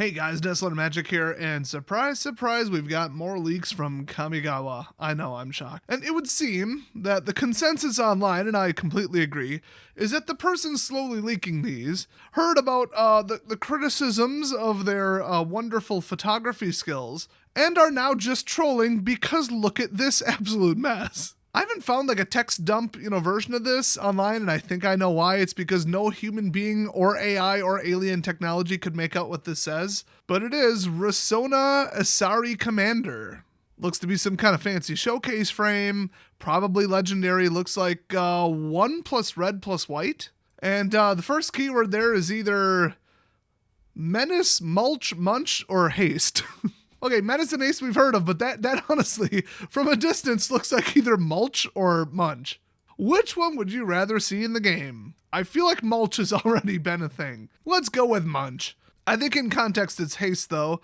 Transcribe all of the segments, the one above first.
Hey guys, Desolate Magic here, and surprise, surprise, we've got more leaks from Kamigawa. I know, I'm shocked. And it would seem that the consensus online, and I completely agree, is that the person slowly leaking these heard about the criticisms of their wonderful photography skills, and are now just trolling because look at this absolute mess. I haven't found like a text dump, version of this online, and I think I know why. It's because no human being or AI or alien technology could make out what this says. But it is Rasona Asari Commander. Looks to be some kind of fancy showcase frame, probably legendary. Looks like 1 plus red plus white. And the first keyword there is either menace, mulch, munch, or haste. Okay, Menace and Ace we've heard of, but that honestly, from a distance, looks like either mulch or munch. Which one would you rather see in the game? I feel like mulch has already been a thing. Let's go with munch. I think in context it's haste though.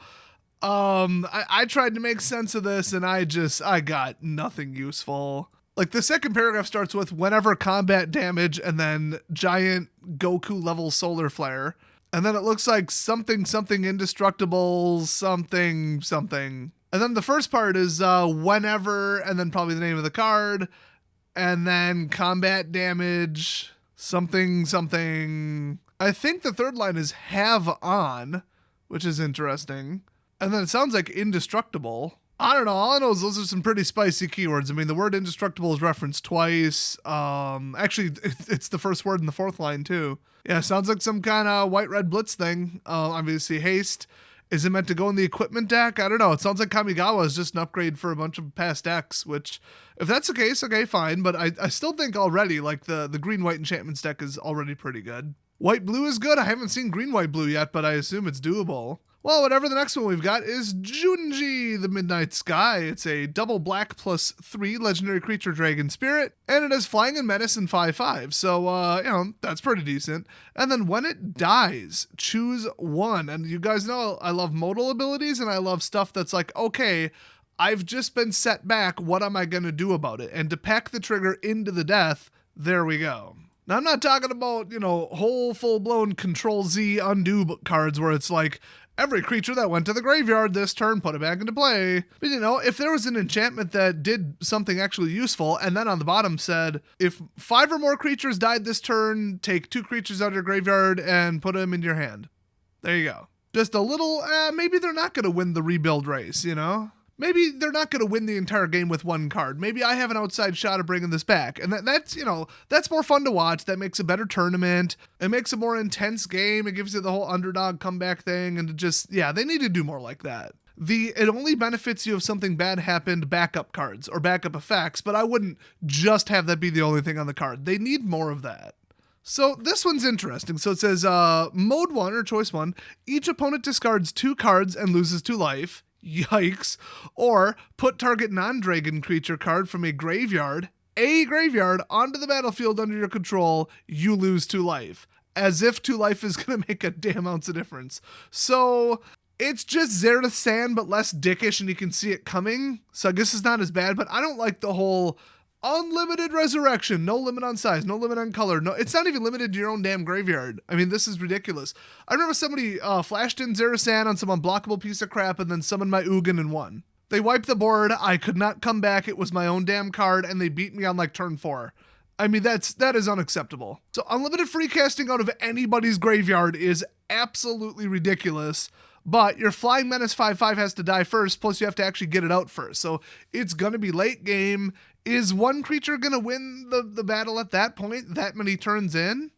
I tried to make sense of this and I got nothing useful. Like the second paragraph starts with whenever combat damage and then giant Goku level solar flare. And then it looks like something indestructible, something. And then the first part is whenever, and then probably the name of the card. And then combat damage, something. I think the third line is have on, which is interesting. And then it sounds like indestructible. I don't know. All I know is those are some pretty spicy keywords. I mean, the word indestructible is referenced twice. Actually, it's the first word in the fourth line, too. Yeah, sounds like some kind of white-red blitz thing. Obviously, haste. Is it meant to go in the equipment deck? I don't know. It sounds like Kamigawa is just an upgrade for a bunch of past decks, which, if that's the case, okay, fine. But I still think already, like, the green-white enchantments deck is already pretty good. White-blue is good. I haven't seen green-white-blue yet, but I assume it's doable. Well, whatever the next one we've got is Junji, the Midnight Sky. It's a double black plus 3 legendary creature dragon spirit, and it has flying and menace and 5/5. So, that's pretty decent. And then when it dies, choose one. And you guys know I love modal abilities, and I love stuff that's like, okay, I've just been set back. What am I going to do about it? And to pack the trigger into the death, there we go. Now, I'm not talking about, whole full-blown Control-Z undo cards where it's like, every creature that went to the graveyard this turn, put it back into play. But if there was an enchantment that did something actually useful, and then on the bottom said, if 5 or more creatures died this turn, take 2 creatures out of your graveyard and put them in your hand. There you go. Just a little, maybe they're not going to win the rebuild race, Maybe they're not going to win the entire game with one card. Maybe I have an outside shot of bringing this back. And that's more fun to watch. That makes a better tournament. It makes a more intense game. It gives you the whole underdog comeback thing. And they need to do more like that. It only benefits you if something bad happened, backup cards or backup effects, but I wouldn't just have that be the only thing on the card. They need more of that. So this one's interesting. So it says, mode 1 or choice 1, each opponent discards 2 cards and loses 2 life. Yikes. Or put target non-dragon creature card from a graveyard, onto the battlefield under your control. You lose 2 life. As if 2 life is going to make a damn ounce of difference. So it's just Zerda Sand, but less dickish, and you can see it coming. So I guess it's not as bad, but I don't like the whole unlimited resurrection, no limit on size, no limit on color. No, it's not even limited to your own damn graveyard. I mean, this is ridiculous. I remember somebody flashed in Zerasan on some unblockable piece of crap and then summoned my Ugin and won. They wiped the board. I could not come back. It was my own damn card, and they beat me on like turn 4. I mean, that is unacceptable. So unlimited free casting out of anybody's graveyard is absolutely ridiculous. But your Flying Menace 5/5 has to die first, plus you have to actually get it out first. So it's going to be late game. Is one creature going to win the battle at that point, that many turns in?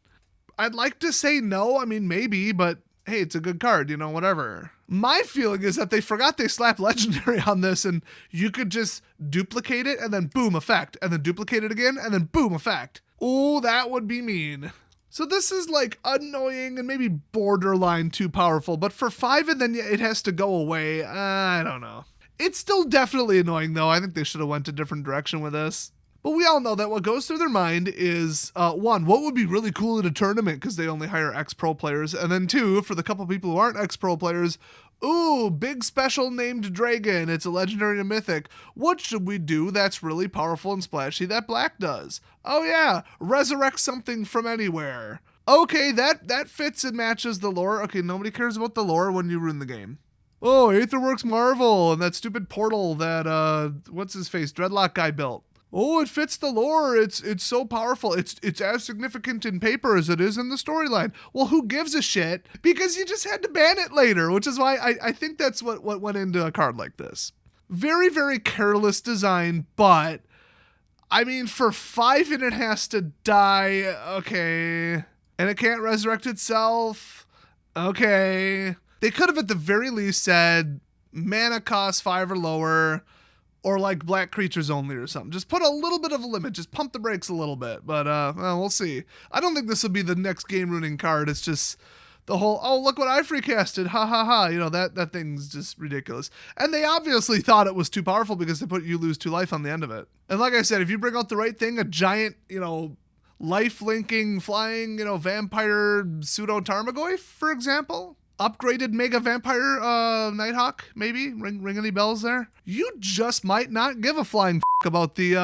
I'd like to say no. I mean, maybe, but hey, it's a good card, whatever. My feeling is that they forgot they slapped Legendary on this, and you could just duplicate it, and then boom, effect. And then duplicate it again, and then boom, effect. Oh, that would be mean. So this is like annoying and maybe borderline too powerful, but for 5 and then it has to go away. I don't know. It's still definitely annoying though. I think they should have went a different direction with this. But we all know that what goes through their mind is, 1, what would be really cool at a tournament because they only hire ex-pro players. And then 2, for the couple people who aren't ex-pro players, ooh, big special named dragon. It's a legendary and mythic. What should we do that's really powerful and splashy that black does? Oh yeah, resurrect something from anywhere. Okay, that fits and matches the lore. Okay, nobody cares about the lore when you ruin the game. Oh, Aetherworks Marvel and that stupid portal that what's his face Dreadlock guy built. Oh, it fits the lore. It's so powerful. It's as significant in paper as it is in the storyline. Well, who gives a shit? Because you just had to ban it later, which is why I think that's what went into a card like this. Very, very careless design, but I mean, for 5 and it has to die, okay. And it can't resurrect itself, okay. They could have at the very least said mana cost 5 or lower, or like black creatures only or something. Just put a little bit of a limit, just pump the brakes a little bit, but well, we'll see. I don't think this will be the next game ruining card. It's just the whole, oh, look what I freecasted, ha ha ha. You know, that thing's just ridiculous. And they obviously thought it was too powerful because they put you lose 2 life on the end of it. And like I said, if you bring out the right thing, a giant, you know, life-linking, flying, you know, vampire pseudo-Tarmogoyf, for example, upgraded Mega Vampire Nighthawk, maybe? Ring any bells there? You just might not give a flying f*** about the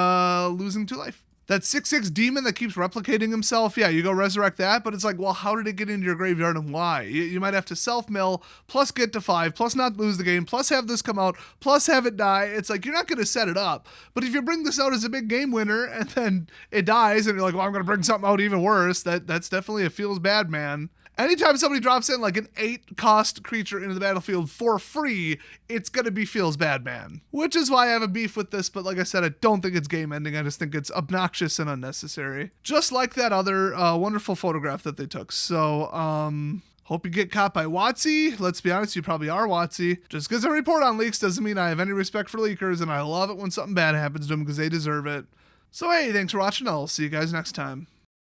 losing 2 life. That 6/6 demon that keeps replicating himself, yeah, you go resurrect that, but it's like, well, how did it get into your graveyard and why? You might have to self-mill, plus get to 5, plus not lose the game, plus have this come out, plus have it die. It's like, you're not going to set it up. But if you bring this out as a big game winner and then it dies and you're like, well, I'm going to bring something out even worse, that's definitely a feels bad, man. Anytime somebody drops in like an 8-cost creature into the battlefield for free, it's going to be feels bad, man. Which is why I have a beef with this, but like I said, I don't think it's game ending. I just think it's obnoxious and unnecessary. Just like that other wonderful photograph that they took. So, hope you get caught by WotC. Let's be honest, you probably are WotC. Just because I report on leaks doesn't mean I have any respect for leakers, and I love it when something bad happens to them because they deserve it. So hey, thanks for watching. I'll see you guys next time.